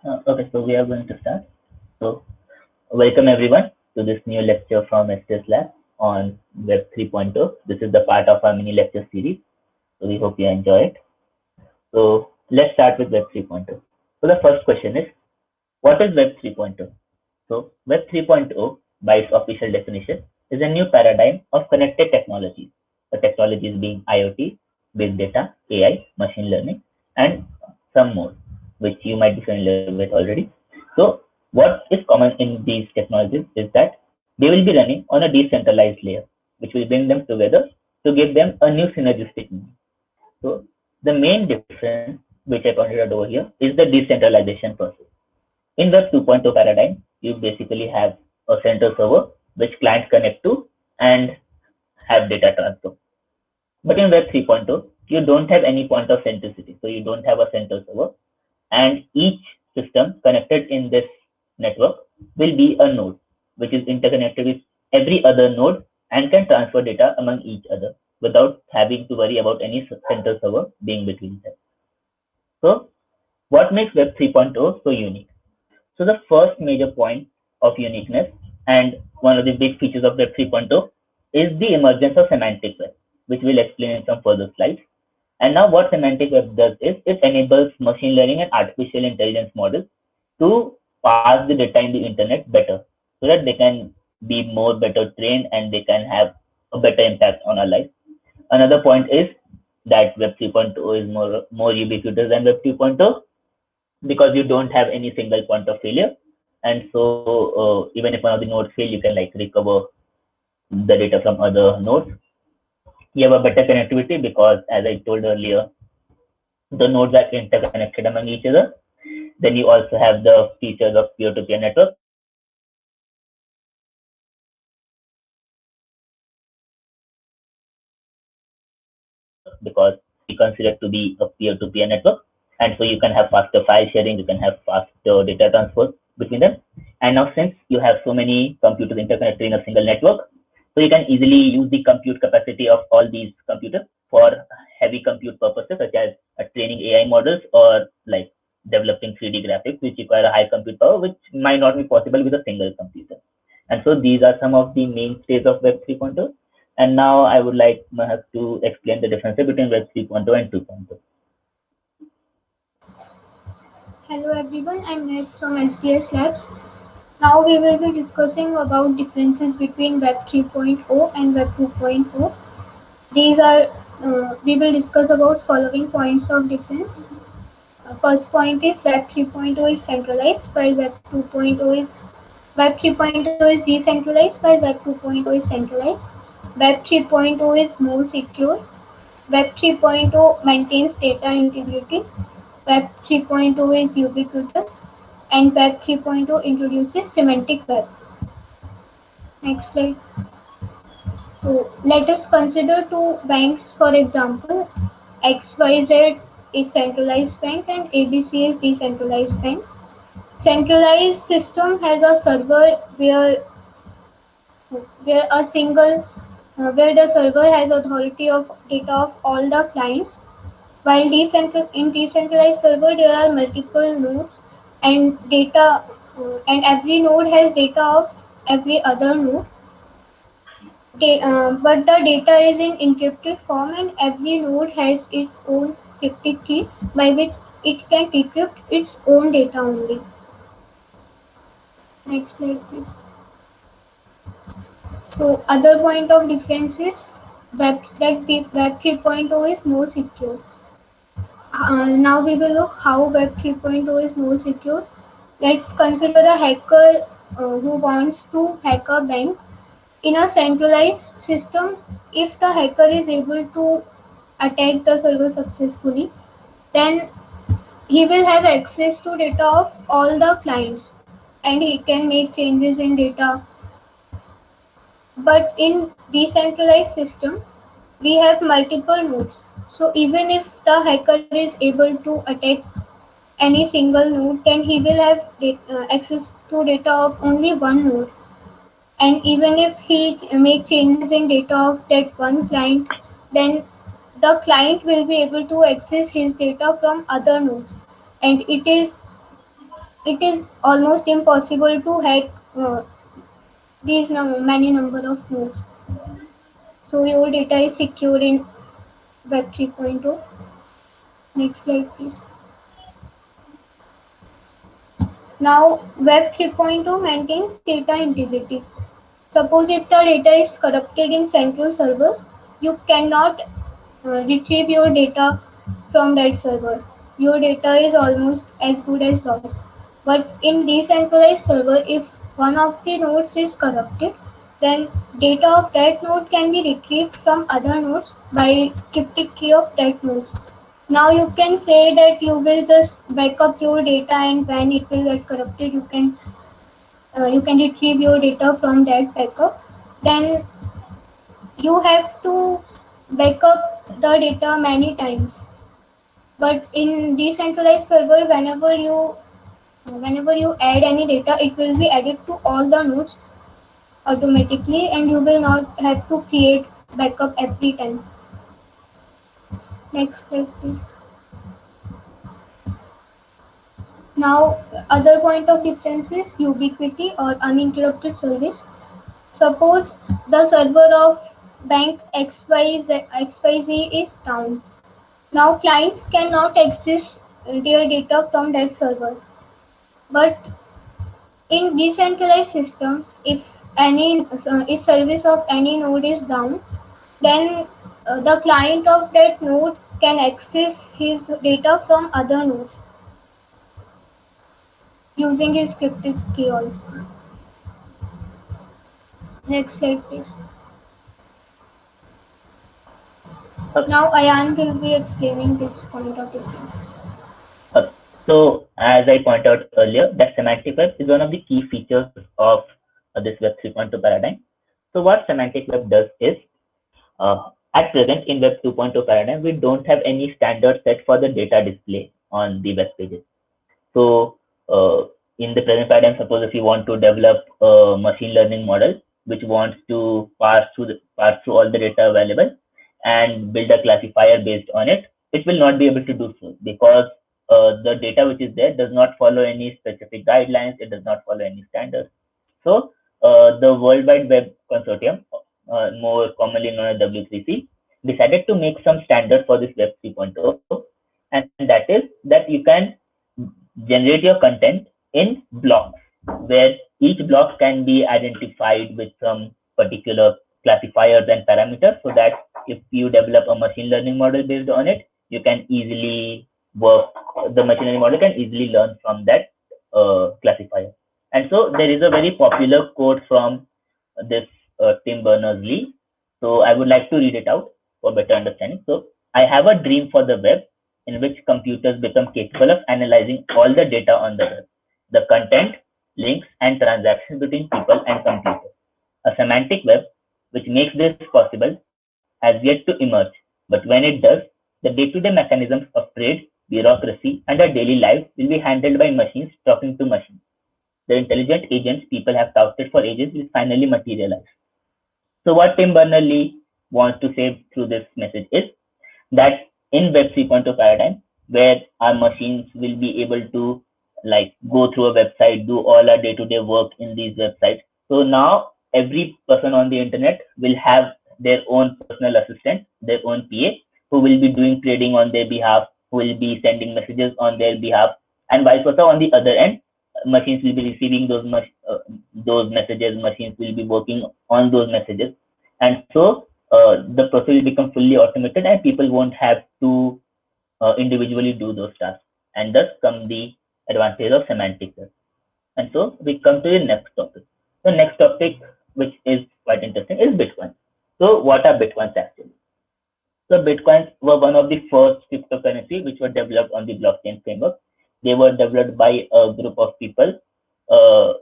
Okay, so we are going to start. So, welcome everyone to this new lecture from STS Lab on Web 3.0. This is the part of our mini lecture series. So, we hope you enjoy it. So, let's start with Web 3.0. So, the first question is, what is Web 3.0? So, Web 3.0, by its official definition, is a new paradigm of connected technologies. The technologies being IoT, big data, AI, machine learning, and some more, which you might be familiar with already. So, what is common in these technologies is that they will be running on a decentralized layer, which will bring them together to give them a new synergistic meaning. So, the main difference, which I pointed out over here, is the decentralization process. In Web 2.0 paradigm, you basically have a central server which clients connect to and have data transfer. But in Web 3.0, you don't have any point of centricity. So you don't have a central server, and each system connected in this network will be a node which is interconnected with every other node and can transfer data among each other without having to worry about any central server being between them. So, what makes Web 3.0 so unique? So the first major point of uniqueness and one of the big features of Web 3.0 is the emergence of semantic web, which we'll explain in some further slides. And now what semantic web does is it enables machine learning and artificial intelligence models to pass the data in the internet better so that they can be more better trained and they can have a better impact on our life. Another point is that Web 3.0 is more ubiquitous than Web 2.0 because you don't have any single point of failure, and so even if one of the nodes fail, you can like recover the data from other nodes. You have a better connectivity because, as I told earlier, the nodes are interconnected among each other. Then you also have the features of peer-to-peer network because we consider it to be a peer-to-peer network, and so you can have faster file sharing, you can have faster data transfers between them. And now, since you have so many computers interconnected in a single network, so you can easily use the compute capacity of all these computers for heavy compute purposes, such as training AI models or like developing 3D graphics, which require a high compute power, which might not be possible with a single computer. And so these are some of the mainstays of Web 3.0. And now I would like Mahak to explain the differences between Web 3.0 and 2.0. Hello everyone, I'm Meg from STS Labs. Now we will be discussing about differences between Web 3.0 and Web 2.0. These are we will discuss about following points of difference. First point is Web 3.0 is centralized while Web 3.0 is decentralized while Web 2.0 is centralized. Web 3.0 is more secure. Web 3.0 maintains data integrity. Web 3.0 is ubiquitous, and Web 3.0 introduces semantic web. Next slide. So let us consider two banks for example. XYZ is centralized bank and ABC is decentralized bank. Centralized system has a server where a single where the server has authority of data of all the clients. While in decentralized server, there are multiple nodes and data, and every node has data of every other node. But the data is in encrypted form, and every node has its own cryptic key by which it can decrypt its own data only. Next slide, please. So, other point of difference is Web 3.0 is more secure. Now we will look how Web 3.0 is more secure. Let's consider a hacker who wants to hack a bank. In a centralized system, if the hacker is able to attack the server successfully, then he will have access to data of all the clients and he can make changes in data. But in decentralized system, we have multiple nodes. So even if the hacker is able to attack any single node, then he will have access to data of only one node. And even if he make changes in data of that one client, then the client will be able to access his data from other nodes. And it is it is almost impossible to hack these many number of nodes. So your data is secure in Web 3.0. Next slide, please. Now, Web 3.0 maintains data integrity. Suppose if the data is corrupted in central server, you cannot retrieve your data from that server. Your data is almost as good as lost. But in decentralized server, if one of the nodes is corrupted, then data of that node can be retrieved from other nodes by cryptic key of that node. Now you can say that you will just back up your data, and when it will get corrupted, you can retrieve your data from that backup. Then you have to back up the data many times. But in decentralized server, whenever you add any data, it will be added to all the nodes automatically, and you will not have to create backup every time. Next slide, please. Now, other point of difference is ubiquity or uninterrupted service. Suppose the server of bank XYZ is down. Now clients cannot access their data from that server. But in decentralized system, if service of any node is down, then the client of that node can access his data from other nodes using his cryptic key. Next slide, please. Now Ayan will be explaining this point of difference. So as I pointed out earlier, that semantic web is one of the key features of this Web 3.2 paradigm. So what semantic web does is, at present in Web 2.0 paradigm, we don't have any standard set for the data display on the web pages. So in the present paradigm, suppose if you want to develop a machine learning model which wants to parse through all the data available and build a classifier based on it, it will not be able to do so, because the data which is there does not follow any specific guidelines, it does not follow any standards. So the World Wide Web Consortium, more commonly known as W3C, decided to make some standard for this Web 3.0, and that is that you can generate your content in blocks, where each block can be identified with some particular classifiers and parameters, so that if you develop a machine learning model based on it, you can easily the machine learning model can easily learn from that classifier. And so there is a very popular quote from this Tim Berners-Lee. So I would like to read it out for better understanding. So, I have a dream for the web in which computers become capable of analyzing all the data on the web, the content, links, and transactions between people and computers. A semantic web which makes this possible has yet to emerge, but when it does, the day-to-day mechanisms of trade, bureaucracy, and our daily lives will be handled by machines talking to machines. The intelligent agents people have touted for ages will finally materialize. So what Tim Berners-Lee wants to say through this message is that in Web 3.0 paradigm, where our machines will be able to go through a website, do all our day-to-day work in these websites. So now every person on the internet will have their own personal assistant, their own PA, who will be doing trading on their behalf, who will be sending messages on their behalf, and vice versa. On the other end, machines will be receiving those messages, machines will be working on those messages, and so the process will become fully automated, and people won't have to individually do those tasks, and thus come the advantage of semantic web. And so we come to the next topic. The next topic, which is quite interesting, is Bitcoin. So what are Bitcoins actually? So Bitcoins were one of the first cryptocurrency which were developed on the blockchain framework. They were developed by a group of people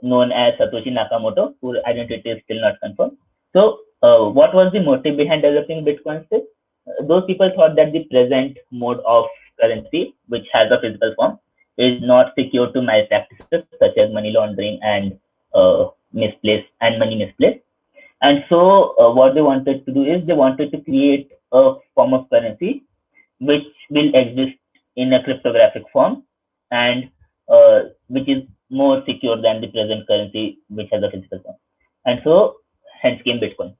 known as Satoshi Nakamoto, whose identity is still not confirmed. So what was the motive behind developing Bitcoins? Those people thought that the present mode of currency, which has a physical form, is not secure to malpractices such as money laundering and money misplaced. And so what they wanted to do is they wanted to create a form of currency which will exist in a cryptographic form, and which is more secure than the present currency, which has a physical form. And so, hence came Bitcoin.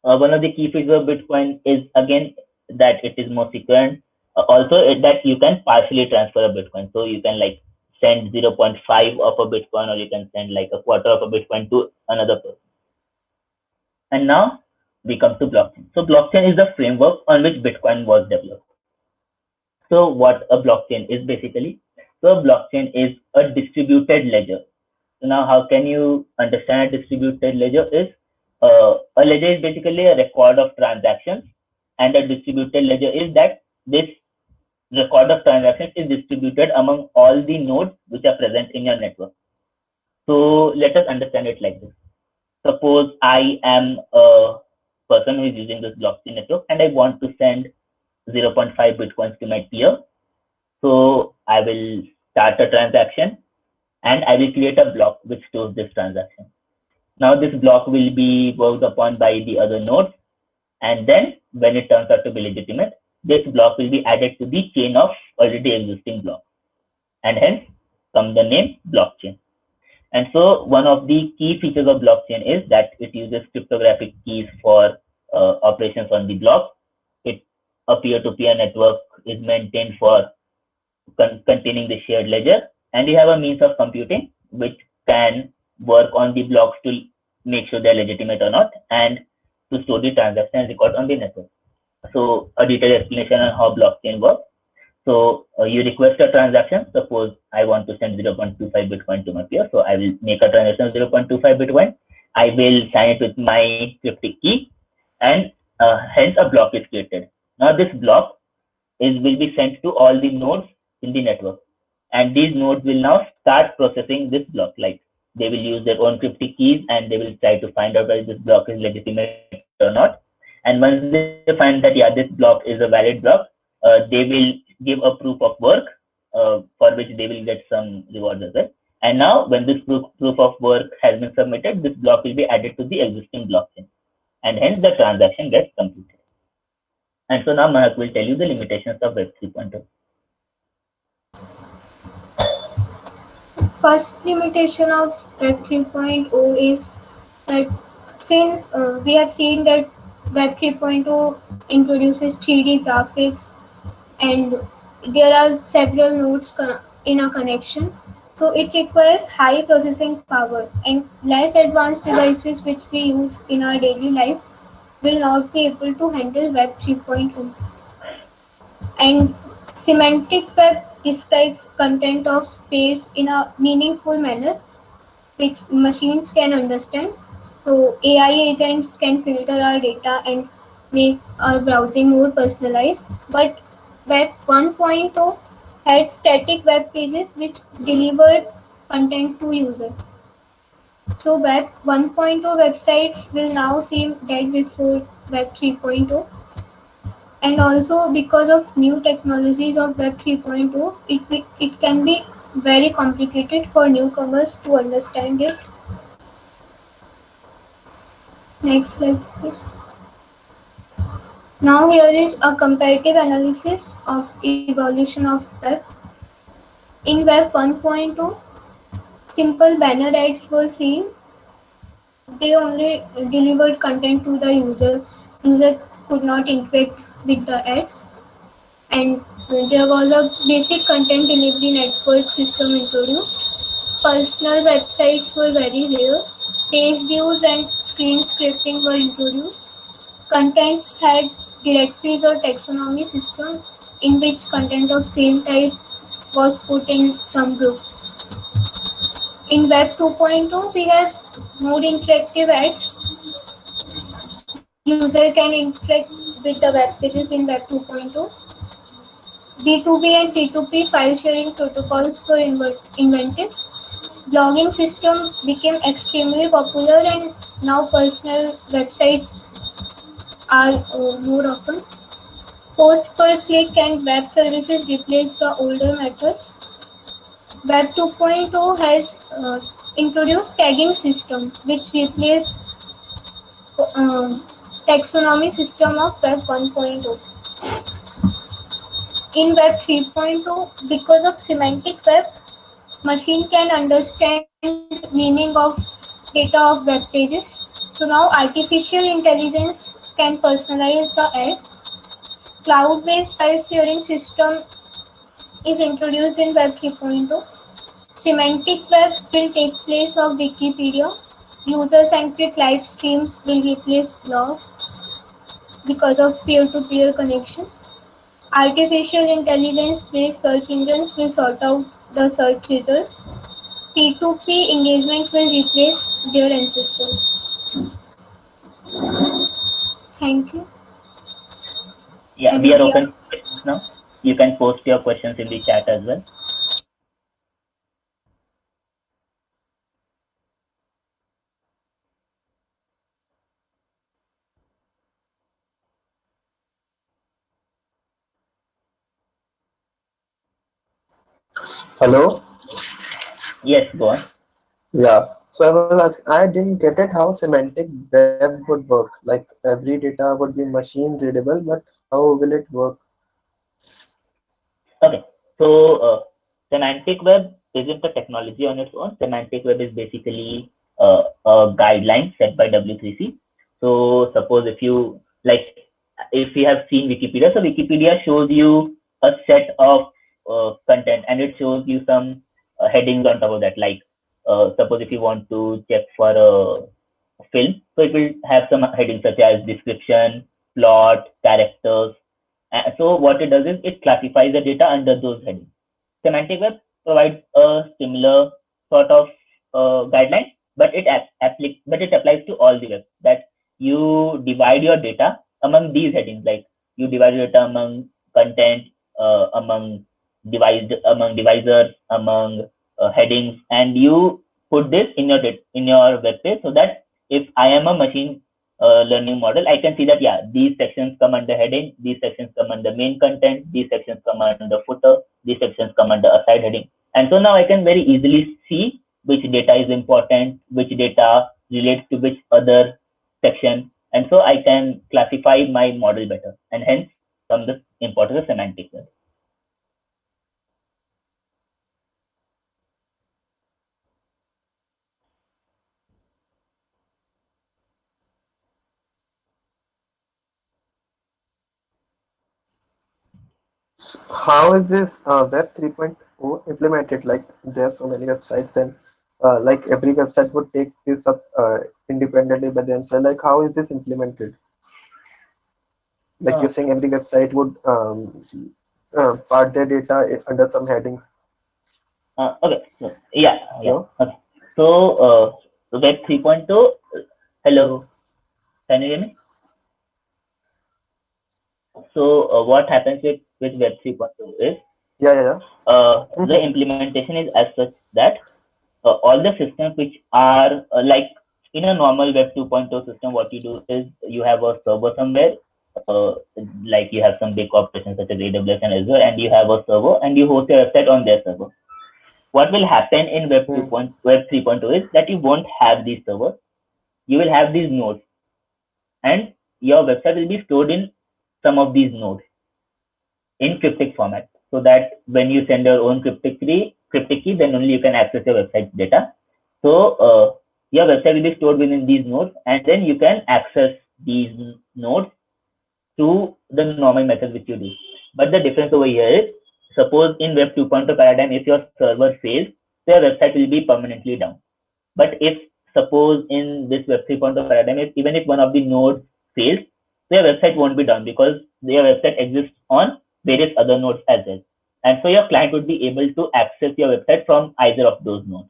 One of the key features of Bitcoin is again that it is more secure, and that you can partially transfer a Bitcoin. So you can like send 0.5 of a Bitcoin, or you can send like a quarter of a Bitcoin to another person. And now we come to blockchain. So blockchain is the framework on which Bitcoin was developed. So what a blockchain is basically? So a blockchain is a distributed ledger. So now how can you understand a distributed ledger is a ledger is basically a record of transactions, and a distributed ledger is that this record of transactions is distributed among all the nodes which are present in your network. So let us understand it like this. Suppose I am a person who is using this blockchain network and I want to send 0.5 Bitcoins to my peer. So I will start a transaction and I will create a block which stores this transaction. Now this block will be worked upon by the other nodes, and then when it turns out to be legitimate, this block will be added to the chain of already existing blocks, and hence comes the name blockchain. And so one of the key features of blockchain is that it uses cryptographic keys for operations on the block. A peer-to-peer network is maintained for containing the shared ledger, and you have a means of computing which can work on the blocks to make sure they're legitimate or not, and to store the transaction record on the network. So a detailed explanation on how blockchain works. So you request a transaction. Suppose I want to send 0.25 Bitcoin to my peer. So I will make a transaction of 0.25 Bitcoin. I will sign it with my cryptic key, and hence a block is created. Now this block will be sent to all the nodes in the network, and these nodes will now start processing this block. Like they will use their own cryptic keys, and they will try to find out whether this block is legitimate or not. And once they find that yeah, this block is a valid block, they will give a proof of work for which they will get some rewards as well. And now when this proof of work has been submitted, this block will be added to the existing blockchain, and hence the transaction gets completed. And so now Mahak will tell you the limitations of Web 3.0. First limitation of Web 3.0 is that since we have seen that Web 3.0 introduces 3D graphics and there are several nodes in a connection, so it requires high processing power, and less advanced devices which we use in our daily life will not be able to handle Web 3.0. And semantic web describes content of page in a meaningful manner which machines can understand. So AI agents can filter our data and make our browsing more personalized. But Web 1.0 had static web pages which delivered content to user. So Web 1.0 websites will now seem dead before Web 3.0. And also because of new technologies of Web 3.0, it can be very complicated for newcomers to understand it. Next slide, please. Now here is a comparative analysis of evolution of web. In Web 1.2, simple banner ads were seen. They only delivered content to the user. User could not interact with the ads. And there was a basic content delivery network system introduced. Personal websites were very rare. Page views and screen scraping were introduced. Contents had directories or taxonomy system in which content of same type was put in some group. In Web 2.2, we have more interactive ads. User can interact with the web pages in Web 2.2. B2B and P2P file sharing protocols were invented. Blogging system became extremely popular, and now personal websites are more often. Post per click and web services replaced the older methods. Web 2.0 has introduced tagging system which replaced taxonomy system of Web 1.0. In Web 3.0, because of semantic web, Machine can understand meaning of data of web pages. So now artificial intelligence can personalize the ads. Cloud-based file sharing system is introduced in Web 3.0. Semantic web will take place of Wikipedia. User-centric live streams will replace blogs because of peer-to-peer connection. Artificial intelligence-based search engines will sort out the search results. P2P engagement will replace their ancestors. Thank you. Yeah, we are Anybody else? open for questions now. You can post your questions in the chat as well. Hello? Yes, go on. Yeah. So I was asking, I didn't get it how semantic web would work. Like every data would be machine readable, but how will it work? Okay, so semantic web isn't a technology on its own. Semantic web is basically a guideline set by W3C. So suppose if you like, if you have seen Wikipedia, so Wikipedia shows you a set of content and it shows you some headings on top of that. Like suppose if you want to check for a film, so it will have some headings such as description, plot, characters. So what it does is it classifies the data under those headings. Semantic web provides a similar sort of guideline, but it applies to all the web. That you divide your data among these headings, like you divide your data among content, among divisors, among headings, and you put this in your web page so that if I am a machine learning model, I can see that yeah, these sections come under heading, these sections come under main content, these sections come under footer, these sections come under a side heading. And so now I can very easily see which data is important, which data relates to which other section. And so I can classify my model better. And hence comes the importance of semantic web. How is this Web 3.0 implemented? Like there are so many websites and like every website would take this up independently by themselves. Like how is this implemented? Like Uh, you're saying every website would part their data under some headings. okay. So, yeah. Hello? Okay. So, Web 3.0, hello, Hello? can you hear me? So, what happens with Web 3.0 is Yeah, yeah, yeah. the implementation is as such that all the systems which are like in a normal Web 2.0 system, what you do is you have a server somewhere, uh, like you have some big corporations such as AWS and Azure, and you have a server and you host your website on their server. What will happen in Web 3.0 is that you won't have these servers. You will have these nodes, and your website will be stored in some of these nodes in cryptic format, so that when you send your own cryptic key, then only you can access your website data. So your website will be stored within these nodes, and then you can access these nodes through the normal method which you do. But the difference over here is, suppose in Web 2.0 paradigm, if your server fails, your website will be permanently down. But if suppose in this Web 3.0 paradigm, even if one of the nodes fails, your website won't be down because your website exists on various other nodes as well. And so your client would be able to access your website from either of those nodes.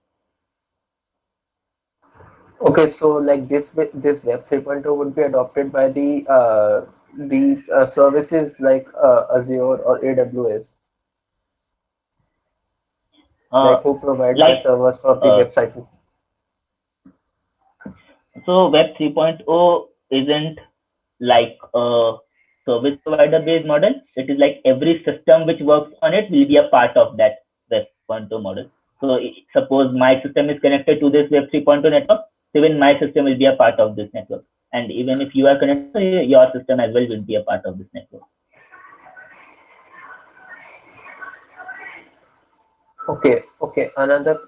Okay, so like this Web 3.0 would be adopted by these services like Azure or AWS, Uh, like who provide the like servers for the uh, website. so Web 3.0 isn't like a service provider based model. It is like every system which works on it will be a part of that Web 3.0 model. So suppose my system is connected to this Web 3.0 network, so even my system will be a part of this network. And even if you are connected, your system as well will be a part of this network. Okay. Another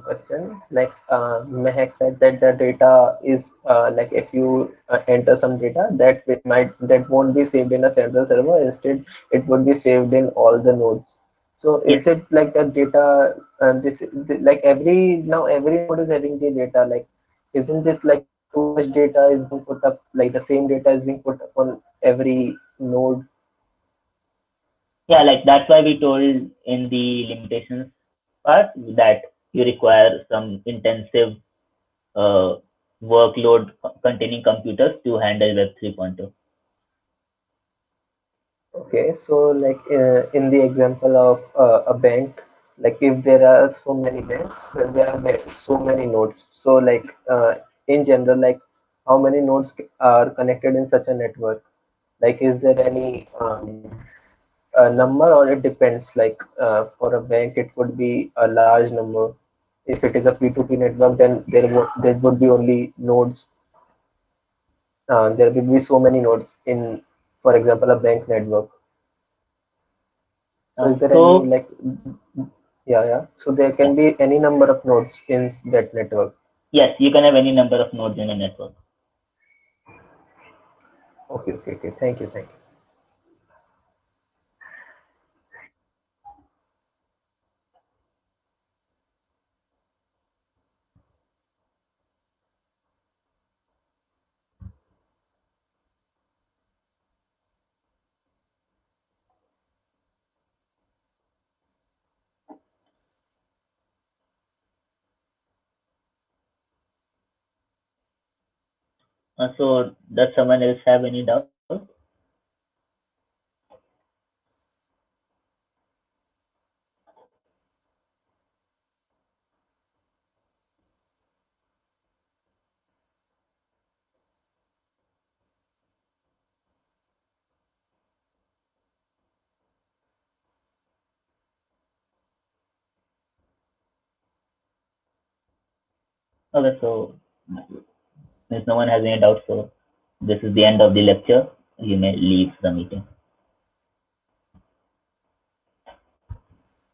question, like Mehak said that the data is like if you enter some data that won't be saved in a central server. Instead, it would be saved in all the nodes. So is Yes. it like the data? Like every node is having the data. Like, isn't this like too much data is being put up? Like the same data is being put up on every node. Yeah, like that's why we told in the limitations part that you require some intensive uh, workload containing computers to handle Web 3.0. Okay, so like in the example of a bank, like if there are so many banks, then there are so many nodes. So like in general, like how many nodes are connected in such a network? Like is there any a number or it depends? Like for a bank, it would be a large number. If it is a P2P network, then there would be only nodes. There will be so many nodes in, for example, a bank network. So is there any So like yeah. So there yeah, can be any number of nodes in that network. yes, you can have any number of nodes in a network. Okay. Thank you. So does someone else have any doubt? Okay, so since no one has any doubt, so this is the end of the lecture. You may leave the meeting.